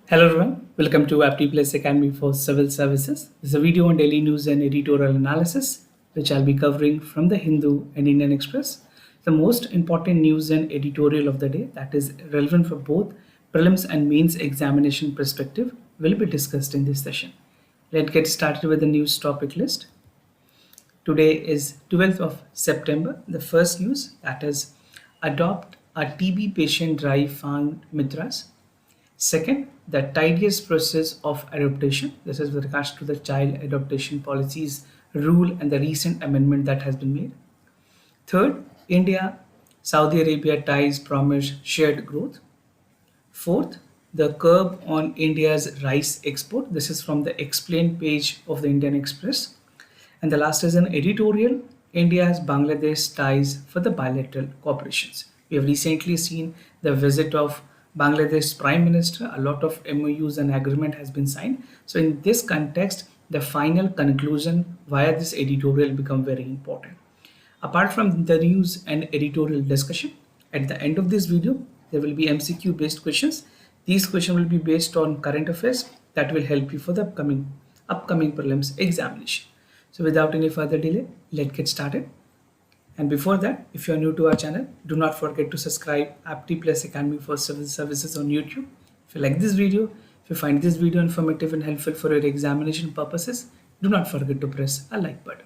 Hello everyone, welcome to Apti Plus Academy for Civil Services. This is a video on daily news and editorial analysis, which I'll be covering from the Hindu and Indian Express. The most important news and editorial of the day that is relevant for both prelims and mains examination perspective will be discussed in this session. Let's get started with the news topic list. Today is 12th of September. The first news that is adopt a TB patient drive found mitras. Second, the tidiest process of adoption. This is with regards to the child adoption policies rule and the recent amendment that has been made. Third, India, Saudi Arabia ties promise shared growth. Fourth, the curb on India's rice export. This is from the explained page of the Indian Express. And the last is an editorial, India's Bangladesh ties for the bilateral cooperations. We have recently seen the visit of Bangladesh's Prime Minister. A lot of MOUs and agreement has been signed. So in this context, the final conclusion via this editorial become very important. Apart from the news and editorial discussion, at the end of this video, there will be MCQ based questions. These questions will be based on current affairs that will help you for the upcoming prelims examination. So without any further delay, let's get started. And before that, if you are new to our channel, do not forget to subscribe Apti Plus Academy for Civil Services on YouTube. If you like this video, if you find this video informative and helpful for your examination purposes, do not forget to press a like button.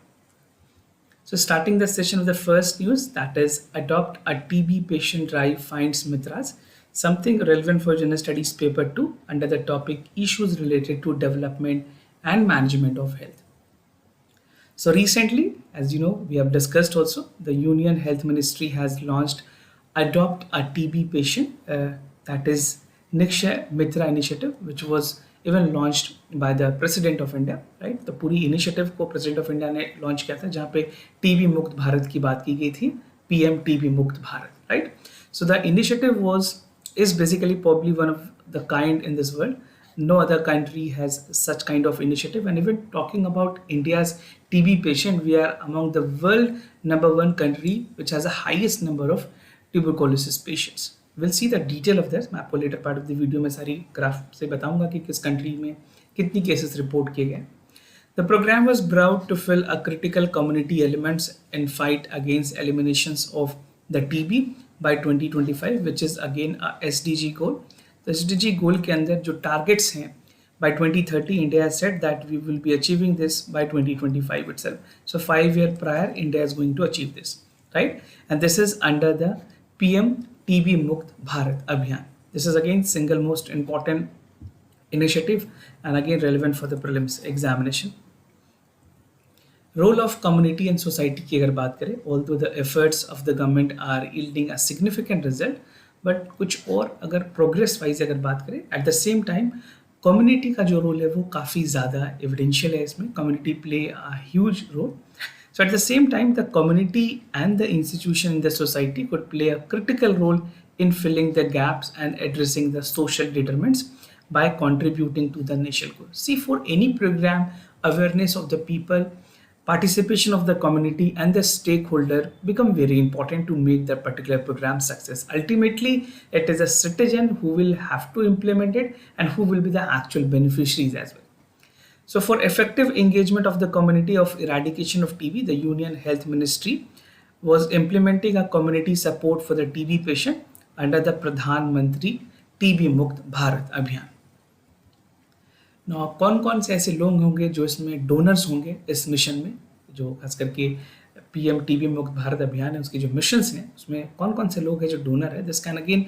So starting the session with the first news, that is adopt a TB patient drive finds mitras, something relevant for General Studies paper 2 under the topic issues related to development and management of health. So recently, as you know, we have discussed also, the Union Health Ministry has launched Adopt a TB Patient, that is Nikshay Mitra initiative, which was even launched by the President of India, right? The पूरी initiative को President of India ने launch किया था, जहाँ पे TB मुक्त भारत की बात की गई थी, PM TB मुक्त Bharat, right? So the initiative is basically probably one of the kind in this world. No other country has such kind of initiative, and even talking about India's TB patient, we are among the world #1 country which has the highest number of tuberculosis patients. We'll see the detail of this. मैं आपको later part of the video में सारी graph से बताऊंगा कि किस country में कितनी cases report किए गए. The program was brought to fill a critical community elements in fight against eliminations of the TB by 2025, which is again a SDG goal. तो SDG गोल के अंदर जो टारगेट्स हैं by 2030 India has said that we will be achieving this by 2025 itself. So 5 years prior India is going to achieve this, right? And this is under the PM TB Mukt Bharat Abhiyan. This is again single most important initiative and again relevant for the prelims examination. Role of community and society की अगर बात करें, although the efforts of the government are yielding a significant result, but कुछ और अगर progress wise अगर बात करें, eight the same time community का जो रोल है वो काफ़ी ज़्यादा एविडेंशियल है. इसमें community play a huge role. So at the same time the community and the institution in the society could play a critical role in filling the gaps and addressing the social determinants by contributing to the national goal. See, for any program, awareness of the people, participation of the community and the stakeholder become very important to make that particular program success. Ultimately, it is a citizen who will have to implement it and who will be the actual beneficiaries as well. So for effective engagement of the community of eradication of TB, the Union Health Ministry was implementing a community support for the TB patient under the Pradhan Mantri TB Mukt Bharat Abhiyan. कौन कौन से ऐसे लोग होंगे जो इसमें donors होंगे इस मिशन में, जो खास करके पीएम टीबी मुक्त भारत अभियान है उसके जो मिशंस हैं उसमें कौन कौन से लोग हैं जो डोनर है. This can again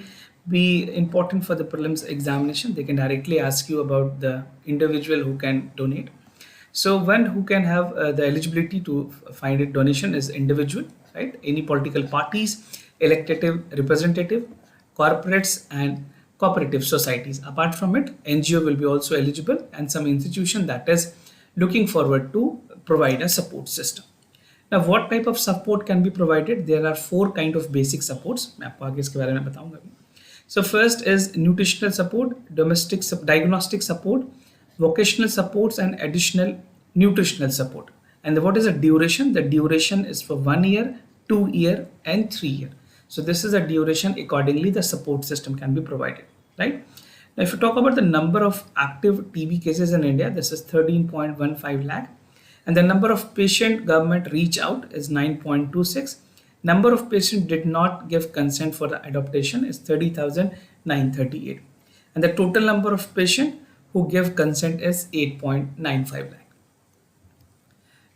B important for the prelims examination. They can directly ask you about the individual who can donate. So one who can have the eligibility to find it donation is individual, right? Any political parties, elected representative, corporates and cooperative societies. Apart from it, NGO will be also eligible and some institution that is looking forward to provide a support system. Now, what type of support can be provided? There are 4 kind of basic supports. मैं आपको आगे इसके बारे में बताऊंगा अभी. So first is nutritional support, domestic diagnostic support, vocational supports and additional nutritional support. And what is the duration? The duration is for 1 year, 2 year and 3 year. So this is a duration accordingly the support system can be provided, right? Now, if you talk about the number of active TB cases in India, this is 13.15 lakh. And the number of patient government reach out is 9.26. Number of patients did not give consent for the adoption is 30,938. And the total number of patients who give consent is 8.95 lakh.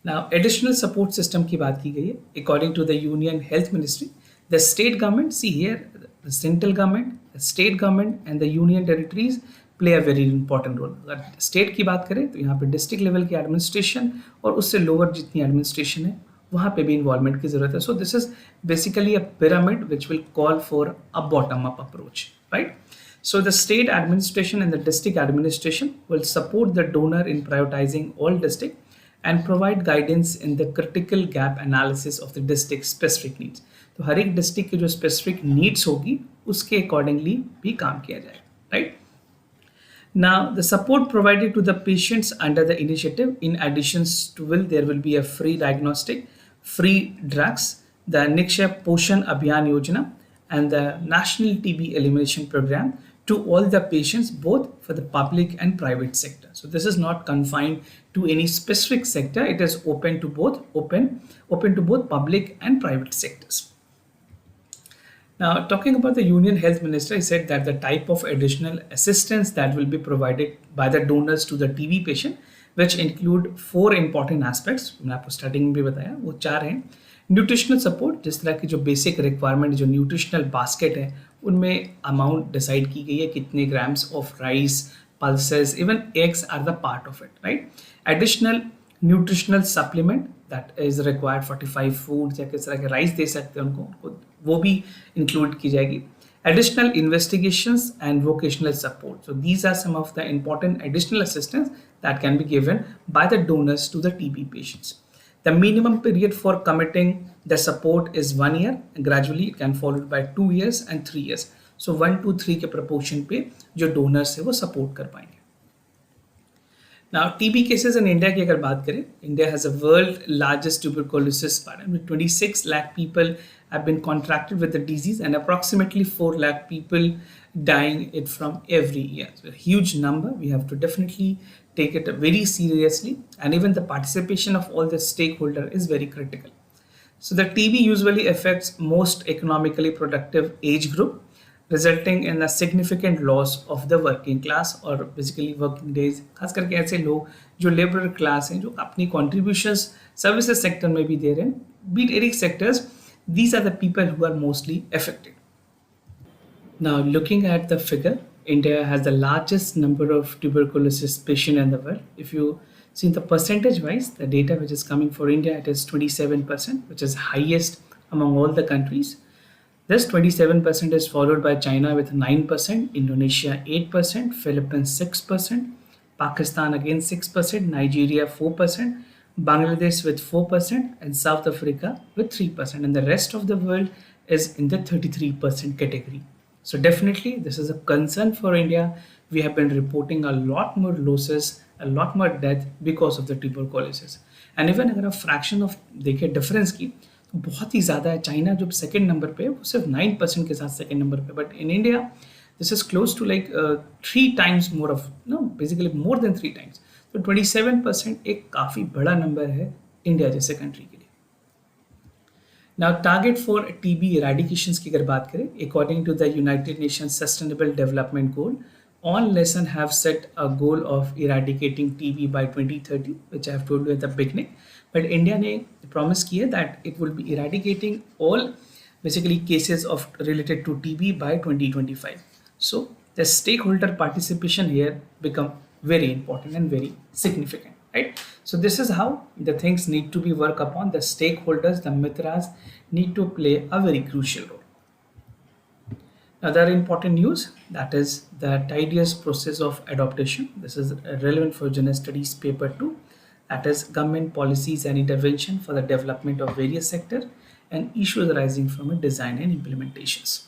Now, additional support system की बात की गई है. According to the Union Health Ministry, the state government, see here, the central government, the state government and the union territories play a very important role. अगर state की बात करें तो यहाँ पे डिस्ट्रिक्ट लेवल की एडमिनिस्ट्रेशन और उससे लोअर जितनी एडमिनिस्ट्रेशन है वहाँ पे भी इन्वॉल्वमेंट की जरूरत है. So this is basically a pyramid which will call for a bottom up approach, right? So the state administration and the district administration will support the donor in prioritizing all districts and provide guidance in the critical gap analysis of the district specific needs. तो हर एक district की जो specific needs होगी उसके accordingly भी काम किया जाएगा, right? Now, the support provided to the patients under the initiative, in addition to there will be a free diagnostic, free drugs, the Nikshay Poshan Abhiyan Yojana, and the National TB Elimination Program to all the patients, both for the public and private sector. So this is not confined to any specific sector; it is open to both public and private sectors. Now, talking about the Union Health Minister, he said that the type of additional assistance that will be provided by the donors to the TB patient, which include 4 important aspects. मैंने आपको starting में भी बताया, वो 4 हैं. Nutritional support, जिस तरह की जो बेसिक रिक्वायरमेंट जो न्यूट्रिशनल बास्केट है उनमें अमाउंट डिसाइड की गई है, कितने grams of rice, pulses, even eggs are the part of it, right? Additional nutritional supplement that is required 45 food या किस तरह के राइस दे सकते हैं उनको वो भी इंक्लूड की जाएगी. Additional investigations and vocational support. So these are some of the important additional assistance that can be given by the donors to the TB patients. The minimum period for committing the support is 1 year. And gradually it can followed by 2 years and 3 years. So 1 to 3 के proportion पे जो donors है वो support कर पाएंगे. Now, TB cases in India की अगर बात करें, India has a world largest tuberculosis pandemic. 26 lakh people have been contracted with the disease and approximately 4 lakh people dying it from every year. So a huge number. We have to definitely take it very seriously, and even the participation of all the stakeholders is very critical. So the TB usually affects most economically productive age group, resulting in a significant loss of the working class or basically working days. खास करके ऐसे लोग जो labour class हैं जो अपनी contributions services sector में भी दे रहे हैं, be it any sectors, these are the people who are mostly affected. Now, looking at the figure, India has the largest number of tuberculosis patients in the world. If you see the percentage wise, the data which is coming for India, it is 27%, which is highest among all the countries. This 27% is followed by China with 9%, Indonesia 8%, Philippines 6%, Pakistan again 6%, Nigeria 4%, Bangladesh with 4%, and South Africa with 3%. And the rest of the world is in the 33% category. So definitely this is a concern for India. We have been reporting a lot more losses, a lot more death because of the tuberculosis. And even अगर आप fraction of देखें difference की, बहुत ही ज़्यादा है. China जो second number पे है वो सिर्फ 9% के साथ सेकेंड नंबर पे, but in India this is close to like 3 times more of basically more than 3 times. तो 27% एक काफ़ी बड़ा नंबर है इंडिया जैसे कंट्री के लिए. Now target for TB eradication की अगर बात करें, according to the United Nations sustainable development goal, all nations have set a goal of eradicating TB by 2030, which I have told you at the beginning. But India ने promise किया that it will be eradicating all basically cases of related to TB by 2025. So the stakeholder participation here become very important and very significant, right? So this is how the things need to be worked upon. The stakeholders, the mitras need to play a very crucial role. Other important news, that is the tedious process of adoption. This is relevant for General Studies paper 2. That is government policies and intervention for the development of various sectors and issues arising from a design and implementations.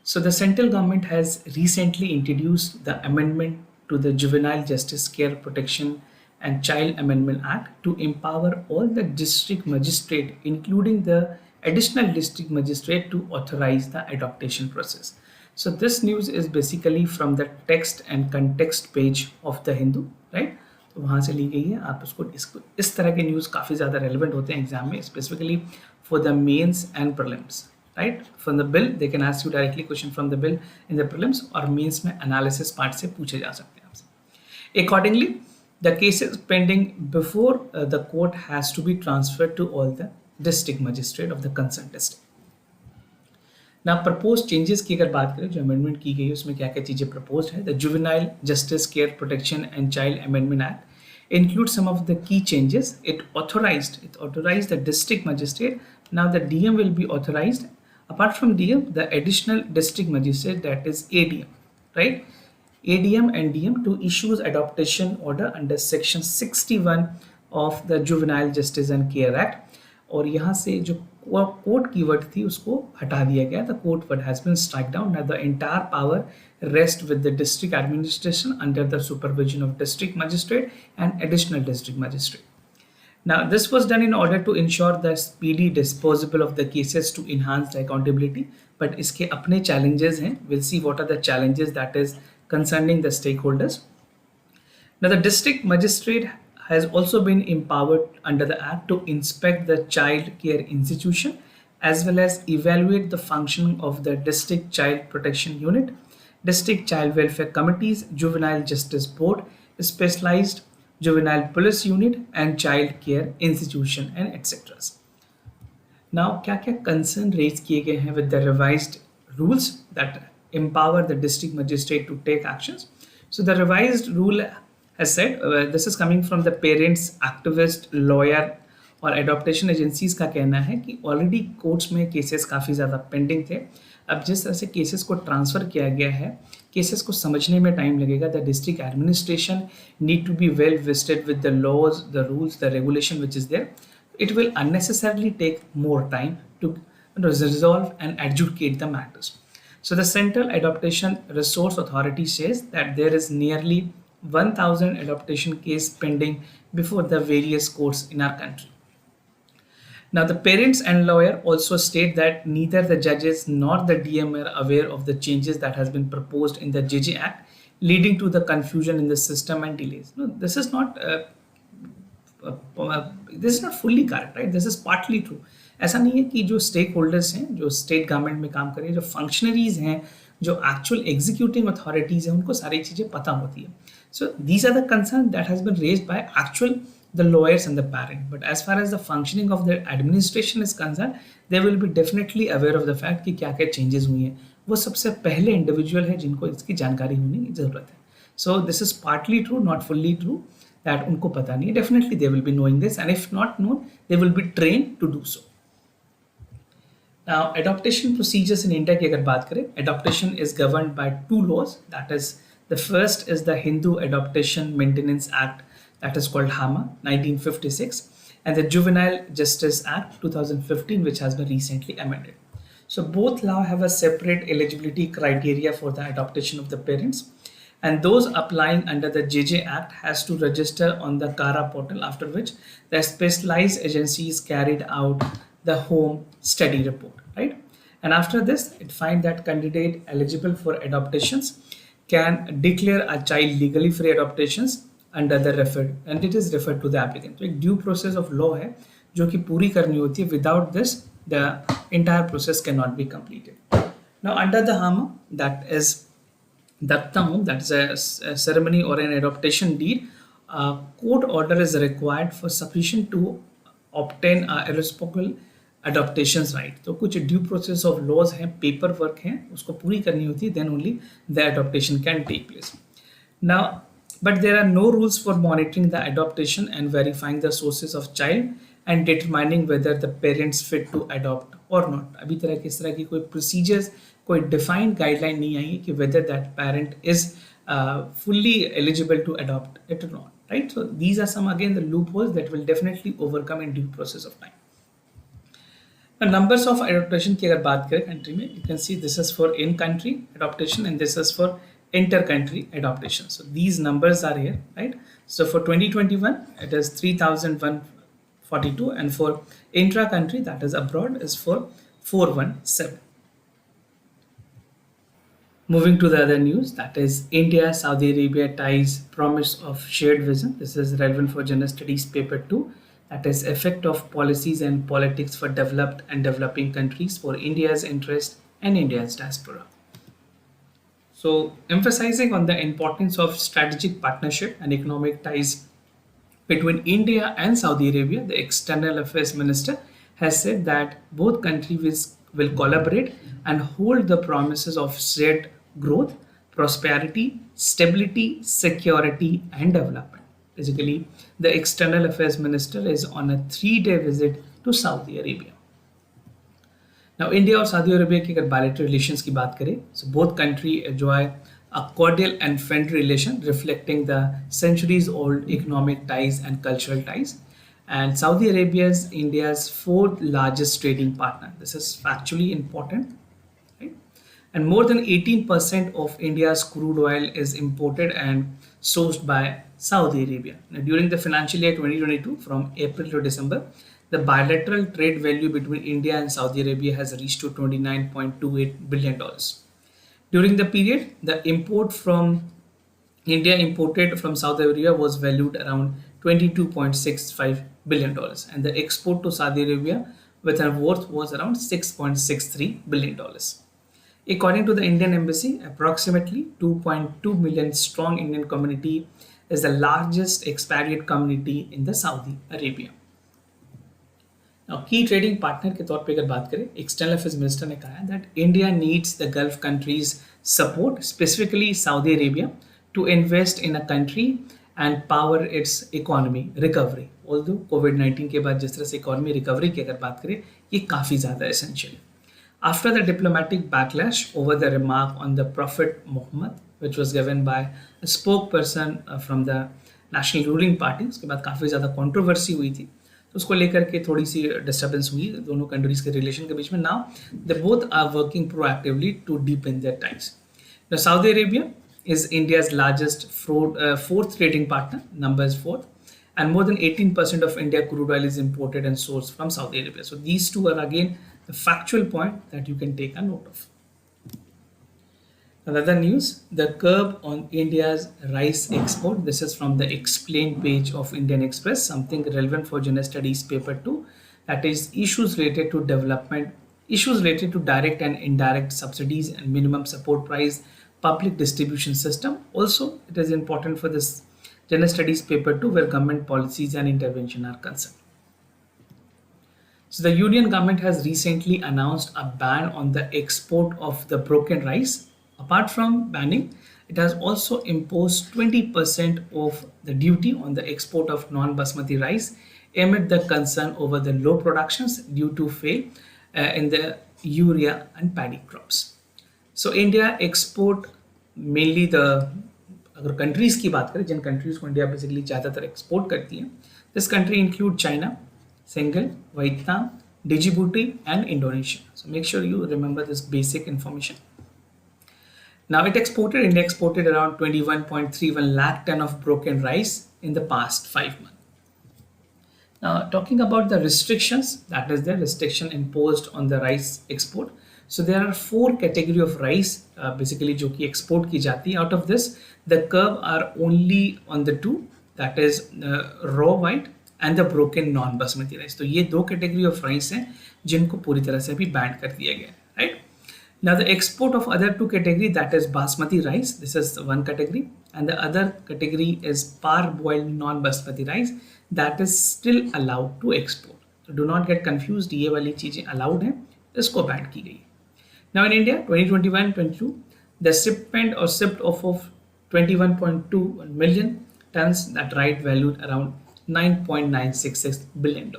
So the central government has recently introduced the amendment to the Juvenile Justice Care Protection and Child Amendment Act to empower all the district magistrate, including the additional district magistrate, to authorize the adoption process. So this news is basically from the text and context page of the Hindu, right? तो वहाँ से ली गई है. आप उसको इस तरह के न्यूज़ काफ़ी ज़्यादा रेलिवेंट होते हैं एग्जाम में, specifically for the mains and prelims, right? From the bill they can ask you directly question from the bill in the prelims, और मेंस में एनालिसिस पार्ट से पूछे जा सकते हैं आपसे. Accordingly, the cases pending before the court has to be transferred to all the district magistrate of the concerned district. ना propose changes की अगर बात करें, जो अमेंडमेंट की गई है उसमें क्या क्या चीज़ें प्रपोज है. The juvenile justice care protection and child amendment act include some of the key changes. It authorised the district magistrate. Now the DM will be authorised. Apart from DM, the additional district magistrate, that is ADM, right? ADM and DM to issues adaptation order under section 61 of the Juvenile Justice and Care Act. और यहाँ से जो court keyword थी उसको हटा दिया गया. The court word has been strike down. The entire power rest with the district administration under the supervision of district magistrate and additional district magistrate. Now, this was done in order to ensure the speedy disposal of the cases to enhance the accountability. But इसके अपने challenges हैं. We'll see what are the challenges that is concerning the stakeholders. Now, the district magistrate has also been empowered under the Act to inspect the child care institution as well as evaluate the functioning of the district child protection unit, district child welfare committees, juvenile justice board, specialized juvenile police unit and child care institution and etc. Now, क्या-क्या concern raise किए गए हैं with the revised rules that empower the district magistrate to take actions? So the revised rule has said, this is coming from the parents, activist, lawyer और adaptation agencies का कहना है कि already courts में cases काफ़ी ज़्यादा pending थे. अब जिस तरह से cases को transfer किया गया है, cases को समझने में time लगेगा. The district administration need to be well vested with the laws, the rules, the regulation which is there. It will unnecessarily take more time to resolve and adjudicate the matters. So the Central Adaptation Resource Authority says that there is nearly 1,000 adaptation cases pending before the various courts in our country. Now, the parents and lawyer also state that neither the judges nor the DM are aware of the changes that has been proposed in the JJ Act, leading to the confusion in the system and delays. No, this is not fully correct, right? This is partly true. ऐसा नहीं है कि जो stake holders हैं, जो state government में काम कर रहे हैं, जो फंक्शनरीज हैं, जो एक्चुअल एग्जीक्यूटिंग अथॉरिटीज हैं, उनको सारी चीज़ें पता होती है. So these are the concern that has been raised by actual the lawyers and the parent. But as far as the functioning of the administration is concerned, they will be definitely aware of the fact कि क्या क्या changes हुई हैं. वो सबसे पहले individual है जिनको इसकी जानकारी होने की ज़रूरत है. So this is partly true, not fully true, that उनको पता नहीं है. Definitely they will be knowing this, and if not known, they will be trained to do so. Now, adaptation procedures in India की अगर बात करें, adaptation is governed by two laws. That is, the first is the Hindu Adaptation Maintenance Act, that is called HAMA 1956, and the Juvenile Justice Act 2015, which has been recently amended. So both law have a separate eligibility criteria for the adaptation of the parents, and those applying under the JJ Act has to register on the CARA portal, after which the specialized agencies carried out the home study report, right? And after this, it finds that candidate eligible for adaptations can declare a child legally free adaptations under the referred, and it is referred to the applicant. तो एक due process of law है जो कि पूरी करनी होती है. Without this, the entire process cannot be completed. Now, under the HAMA, that is Daktam, that is a ceremony or an adaptation deed, court order is required for sufficient to obtain irrevocable adaptations right. तो कुछ due process of laws हैं, paper work हैं, उसको पूरी करनी होती है, then only the adaptation can take place. Now, but there are no rules for monitoring the adaptation and verifying the sources of child and determining whether the parents fit to adopt or not. अभी किस तरह की कोई procedures, कोई defined guideline नहीं आई है कि whether that parent is fully eligible to adopt it or not, right? So these are some, again, the loopholes that will definitely overcome in due process of time. The numbers of adaptation की अगर बात करें country में, you can see this is for in-country adaptation and this is for inter-country adaptation. So these numbers are here, right? So for 2021, it is 3,142, and for intra-country, that is abroad, is for 417. Moving to the other news, that is India Saudi Arabia ties promise of shared vision. This is relevant for General Studies paper 2. That is effect of policies and politics for developed and developing countries for India's interest and India's diaspora. So, emphasizing on the importance of strategic partnership and economic ties between India and Saudi Arabia, the External Affairs Minister has said that both countries will collaborate and hold the promises of shared growth, prosperity, stability, security, and development. Basically, the External Affairs Minister is on a 3-day visit to Saudi Arabia. Now, India और Saudi Arabia की अगर bilateral relations की बात करें, so both countries enjoy a cordial and friendly relation reflecting the centuries-old economic ties and cultural ties. And Saudi Arabia is India's fourth largest trading partner. This is factually important, right? And more than 18% of India's crude oil is imported and sourced by Saudi Arabia. Now, during the financial year 2022, from April to December, the bilateral trade value between India and Saudi Arabia has reached to $29.28 billion. During the period, the import from India imported from Saudi Arabia was valued around $22.65 billion, and the export to Saudi Arabia with a worth was around $6.63 billion. According to the Indian Embassy, approximately 2.2 million strong Indian community is the largest expatriate community in the Saudi Arabia. Now, key trading partner के तौर पे अगर बात करें, external affairs minister ने कहा है that India needs the Gulf countries support, specifically Saudi Arabia, to invest in a country and power its economy recovery. Although COVID-19 के बाद जिस तरह से economy recovery की अगर बात करें, ये काफ़ी ज़्यादा essential है. After the diplomatic backlash over the remark on the Prophet Muhammad, which was given by a spokesperson from the national ruling party, उसके बाद काफ़ी ज़्यादा controversy हुई थी. उसको लेकर के थोड़ी सी डिस्टर्बेंस हुई दोनों कंट्रीज के रिलेशन के बीच में. Now they both are working proactively to deepen their ties. The Saudi Arabia is India's largest fourth trading partner, number is fourth, and more than 18% of India crude oil is imported and sourced from Saudi Arabia. So these two are again the factual point that you can take a note of. Another news, the curb on India's rice export. This is from the explain page of Indian Express, something relevant for General Studies paper 2. That is issues related to development, issues related to direct and indirect subsidies and minimum support price, public distribution system. Also, it is important for this General Studies paper 2 where government policies and intervention are concerned. So the Union government has recently announced a ban on the export of the broken rice. Apart from banning, it has also imposed 20% of the duty on the export of non-basmati rice amid the concern over the low productions due to fail in the urea and paddy crops. So India export mainly the अगर countries की बात करें जिन countries को India basically ज़्यादातर export करती है, this country include China, Senegal, Vietnam, Djibouti and Indonesia. So make sure you remember this basic information. Now India exported around 21.31 lakh ton of broken rice in the past 5 months. Now talking about the restrictions, that is the restriction imposed on the rice export. So there are 4 category of rice basically जो कि export की जाती है. Out of this, the curb are only on the 2, that is raw white and the broken non-basmati rice. तो ये 2 category of rice हैं जिनको पूरी तरह से अभी ban कर दिया गया है, right? Now the export of other 2 category, that is basmati rice, this is one category, and the other category is parboiled non-basmati rice, that is still allowed to export. So do not get confused, ये वाली चीजें allowed हैं, इसको ban की गई. Now in India 2021-22, the shipment or shipped of 21.2 million tons that right valued around $9.966 billion.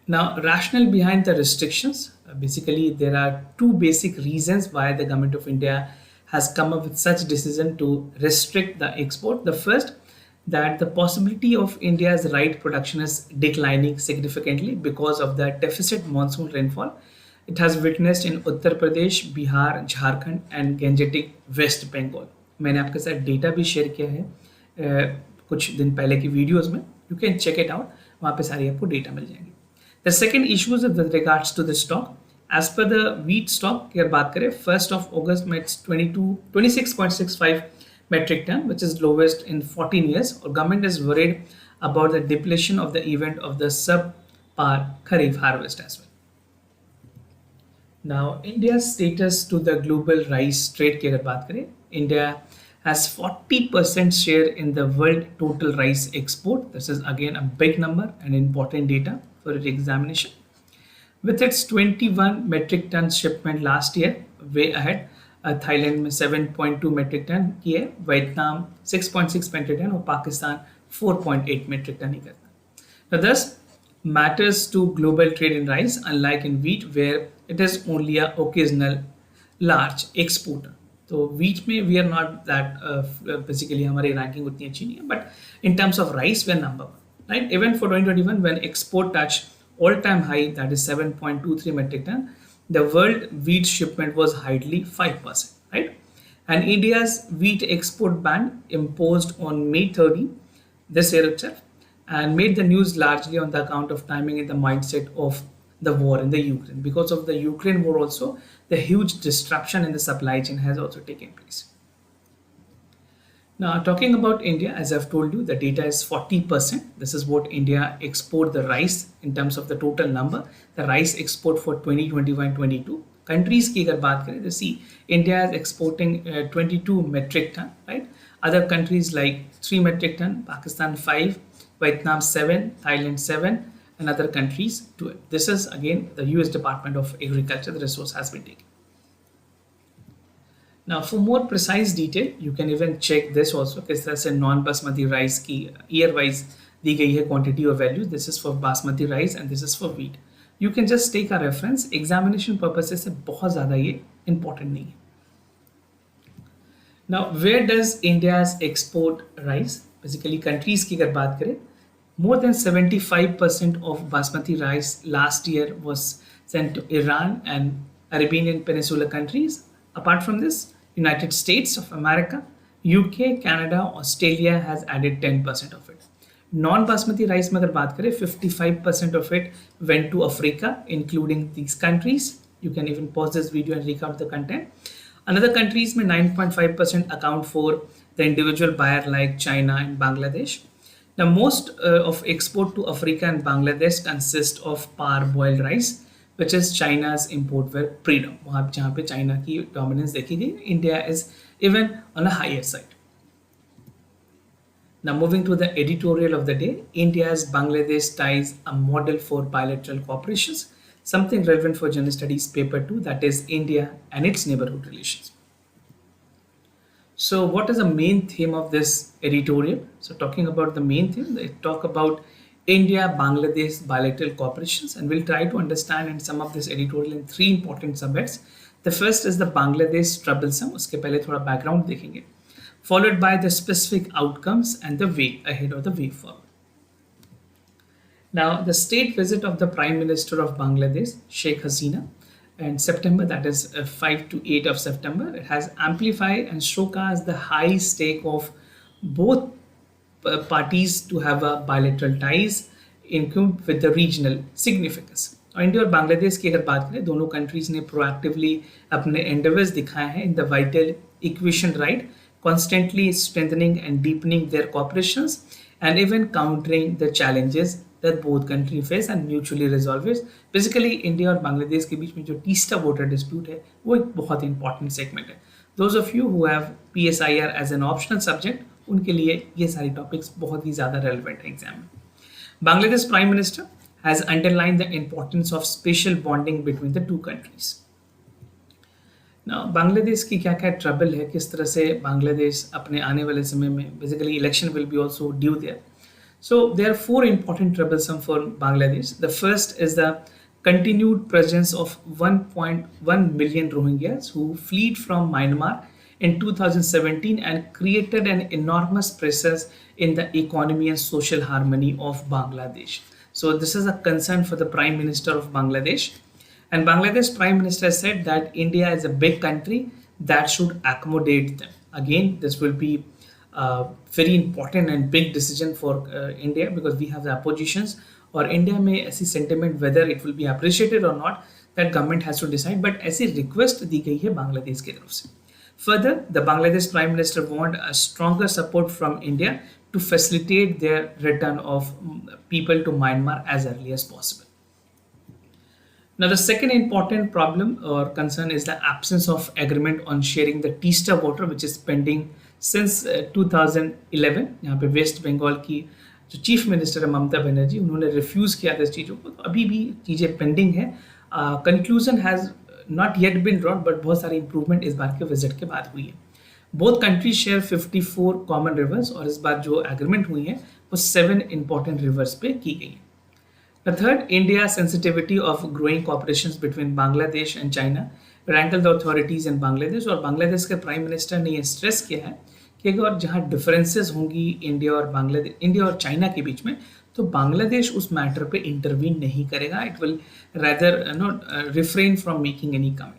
Now, rationale behind the restrictions, basically there are 2 basic reasons why the government of India has come up with such decision to restrict the export. The first, that the possibility of India's rice production is declining significantly because of the deficit monsoon rainfall it has witnessed in Uttar Pradesh, Bihar, Jharkhand and Gangetic West Bengal. मैंने आपके साथ data भी share किया है कुछ दिन पहले की वीडियोस में, you can check it out, वहाँ पे सारी आपको डेटा मिल जाएंगी. The second issue is with regards to the stock. As per the wheat stock की अगर बात करें 1st of August में it's 26.65 metric ton, which is lowest in 14 years. और government is worried about the depletion of the event of the subpar kharif harvest as well. Now, India's status to the global rice trade की अगर बात करें, India has 40% share in the world total rice export. This is again a big number and important data for your examination. With its 21 metric ton shipment last year, way ahead, Thailand में 7.2 metric ton की है, Vietnam 6.6 metric ton और Pakistan 4.8 metric ton ही करता है. Now, thus matters to global trade in rice, unlike in wheat, where it is only a occasional large exporter. तो wheat में we are not that basically हमारी ranking उतनी अच्छी नहीं है, but in terms of rice we are number one, right? Even for 2021 when export touched all-time high, that is 7.23 metric ton, the world wheat shipment was hardly 5%, right? And India's wheat export ban imposed on May 30 this year itself and made the news largely on the account of timing and the mindset of the war in the Ukraine. Because of the Ukraine war also, the huge disruption in the supply chain has also taken place. Now, talking about India, as I've told you, the data is 40%. This is what India export the rice in terms of the total number. The rice export for 2021-22. Countries की अगर बात करें, तो see, India is exporting 22 metric ton, right? Other countries like 3 metric ton, Pakistan 5, Vietnam 7, Thailand 7, and other countries 2. This is again the US Department of Agriculture, the resource has been taken. Now, for more precise detail, you can even check this also. किस तरह से non basmati rice की year wise दी गई है quantity or value. This is for basmati rice and this is for wheat. You can just take a reference. Examination purposes से बहुत ज़्यादा ये important नहीं है. Now, where does India's export rice? Basically, countries की अगर बात करें, more than 75% of basmati rice last year was sent to Iran and Arabian Peninsula countries. Apart from this, United States of America, UK, Canada, Australia has added 10% of it. Non-basmati rice में अगर बात करें, 55% of it went to Africa, including these countries. You can even pause this video and recount the content. Another countries में 9.5% account for the individual buyer like China and Bangladesh. Now, most of export to Africa and Bangladesh consist of parboiled rice, which is China's import were freedom. वहाँ जहाँ पे China की dominance देखी गई, India is even on a higher side. Now, moving to the editorial of the day, India's Bangladesh ties a model for bilateral cooperations, something relevant for General Studies paper 2, that is India and its neighborhood relations. So, what is the main theme of this editorial? So, talking about the main theme, they talk about India-Bangladesh bilateral cooperations, and we'll try to understand and sum up this editorial in 3 important subjects. The first is the Bangladesh troublesome, उसके पहले थोड़ा background देखेंगे, followed by the specific outcomes and the way ahead or the way forward. Now, the state visit of the Prime Minister of Bangladesh, Sheikh Hasina, in September, that is 5 to 8 of September, it has amplified and showcased the high stake of both parties to have a bilateral ties include with the regional significance. और India और बांग्लादेश की अगर बात करें, दोनों countries ने proactively अपने endeavours दिखाए हैं in the vital equation right, constantly strengthening and deepening their cooperations and even countering the challenges that both countries face and mutually resolve it. Basically, India और बांग्लादेश के बीच में जो तीसरा वाटर डिस्प्यूट है वो एक बहुत इंपॉर्टेंट सेगमेंट है. Those of you who have PSIR as an optional subject, उनके लिए ये सारी टॉपिक्स बहुत ही ज़्यादा रेलिवेंट है एग्जाम में. Bangladesh prime minister has underline the importance of special bonding between the two countries. ना बांग्लादेश की क्या क्या ट्रबल है, किस तरह से बांग्लादेश अपने आने वाले समय में basically election will be also due there. So there are 4 important troublesome for Bangladesh. The first is the continued presence of 1.1 million Rohingyas who fled from Myanmar in 2017 and created an enormous pressure in the economy and social harmony of Bangladesh. So this is a concern for the Prime Minister of Bangladesh. And Bangladesh Prime Minister said that India is a big country that should accommodate them. Again, this will be very important and big decision for India because we have the oppositions और India में ऐसी sentiment whether it will be appreciated और not, that government has to decide, but ऐसी request दी गई है बांग्लादेश की तरफ से. Further, the Bangladesh Prime Minister want a stronger support from India to facilitate their return of people to Myanmar as early as possible. Now, the second important problem or concern is the absence of agreement on sharing the Teesta water, which is pending since 2011. यहाँ पे waste Bengal की जो chief minister है ममता बनर्जी, उन्होंने refuse किया था इस चीज़ों को, तो अभी भी चीज़ें पेंडिंग है. Conclusion has not yet been drawn, but बहुत सारी इंप्रूवमेंट इस बार के विजिट के बाद हुई है. Both countries share 54 common reverse, और इस बार जो एग्रीमेंट हुई है वो 7 इंपॉर्टेंट रिवर्स पे की गई है. The third, India's sensitivity of growing cooperations between Bangladesh and China rankled the authorities in Bangladesh, और बांग्लादेश के प्राइम मिनिस्टर ने ये स्ट्रेस किया है कि अगर जहाँ डिफरेंसेस होंगी इंडिया और चाइना के बीच में, तो बांग्लादेश उस मैटर पे इंटरवीन नहीं करेगा. It will rather not refrain from making any comment.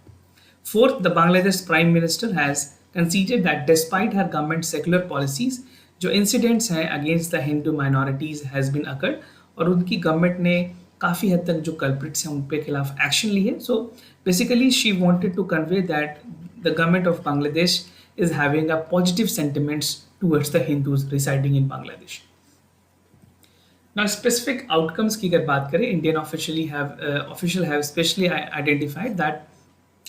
Fourth, the Bangladesh Prime Minister has conceded that despite her government's secular policies, जो incidents हैं against the Hindu minorities has been occurred, और उनकी government ने काफ़ी हद तक जो culprits हैं उन पे खिलाफ एक्शन ली है. So basically she wanted to convey that the government of Bangladesh is having a positive sentiments towards the Hindus residing in Bangladesh. Now specific outcomes की अगर बात करें, Indian official have specially identified that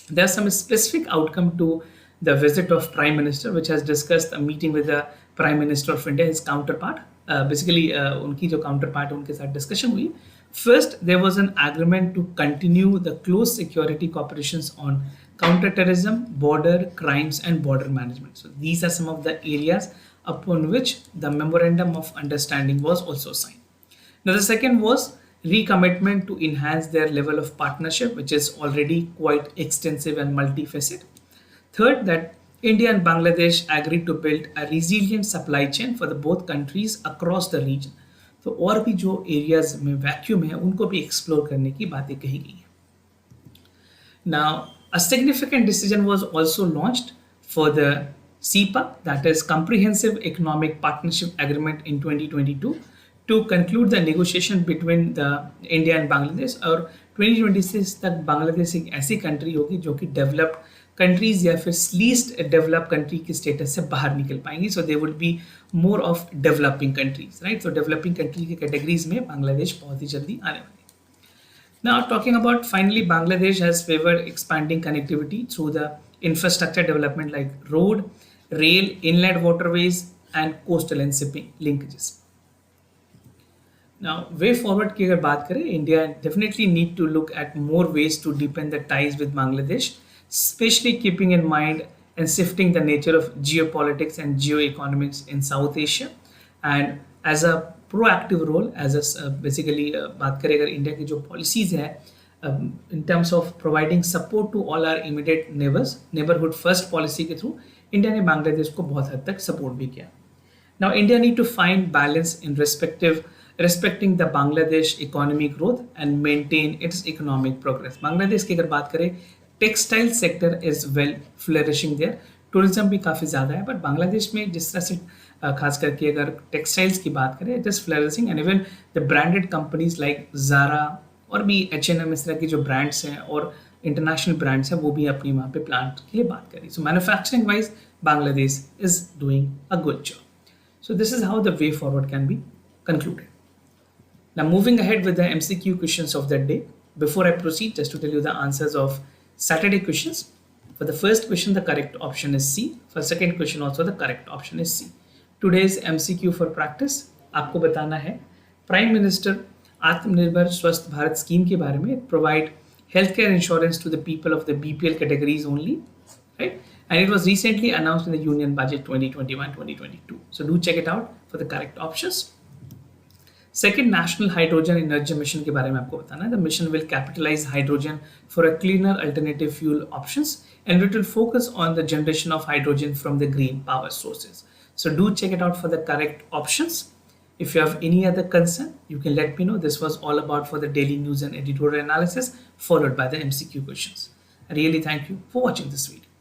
there are some specific outcome to the visit of Prime Minister, which has discussed a meeting with the Prime Minister of India, his counterpart. Basically, उनकी जो counterpart है उनके साथ discussion हुई. First, there was an agreement to continue the close security cooperations on counter-terrorism, border crimes, and border management. So these are some of the areas upon which the memorandum of understanding was also signed. Now, the second was recommitment to enhance their level of partnership, which is already quite extensive and multifaceted. Third, that India and Bangladesh agreed to build a resilient supply chain for the both countries across the region. तो और भी जो areas में vacuum है उनको भी explore करने की बातें कही गई है. Now, a significant decision was also launched for the CEPA, that is Comprehensive Economic Partnership Agreement in 2022. to conclude the negotiation between the India and Bangladesh, और 2026 तक बांग्लादेश एक ऐसी कंट्री होगी जो कि डेवलप्ड कंट्रीज या फिर लीस्ट डेवलप कंट्री की स्टेटस से बाहर निकल पाएंगी. So they would be more of developing countries, right. तो डेवलपिंग कंट्री की कैटेगरीज में बांग्लादेश बहुत ही जल्दी आने वाली है. Now talking about finally, Bangladesh has favored expanding connectivity through the infrastructure development like road, rail, inland waterways and coastal and shipping linkages. Now, way forward की अगर बात करें, India definitely need to look at more ways to deepen the ties with Bangladesh, especially keeping in mind and shifting the nature of geopolitics and geoeconomics in South Asia. And as a proactive role, as a basically बात करें अगर India की जो policies है in terms of providing support to all our immediate neighbors, neighborhood first policy के through, India ने बांग्लादेश को बहुत हद तक support भी किया. Now, India need to find balance in respecting the Bangladesh economic growth and maintain its economic progress. Bangladesh की अगर बात करें, textile sector is well flourishing there, tourism भी काफ़ी ज़्यादा है, बट बांग्लादेश में जिस तरह से खास करके अगर टेक्सटाइल्स की बात करें, it is flourishing. And even the branded companies like Zara और भी H&M, इस तरह की जो ब्रांड्स हैं और इंटरनेशनल ब्रांड्स हैं वो भी अपनी वहाँ पे प्लांट के लिए बात करें. सो manufacturing wise Bangladesh is doing a good job. So this is how the way forward can be concluded. Now moving ahead with the MCQ questions of that day. Before I proceed, just to tell you the answers of Saturday questions. For the first question, the correct option is C. For second question also the correct option is C. Today's MCQ for practice, आपको बताना है prime minister आत्मनिर्भर स्वस्थ Bharat scheme के बारे में. Provide healthcare insurance to the people of the BPL categories only, right? And it was recently announced in the Union Budget 2021-2022. So do check it out for the correct options. Second, National Hydrogen Energy Mission के बारे में आपको बताना है. The mission will capitalize hydrogen for a cleaner alternative fuel options, and it will focus on the generation of hydrogen from the green power sources. So do check it out for the correct options. If you have any other concern, you can let me know. This was all about for the daily news and editorial analysis followed by the MCQ questions. I really thank you for watching this video.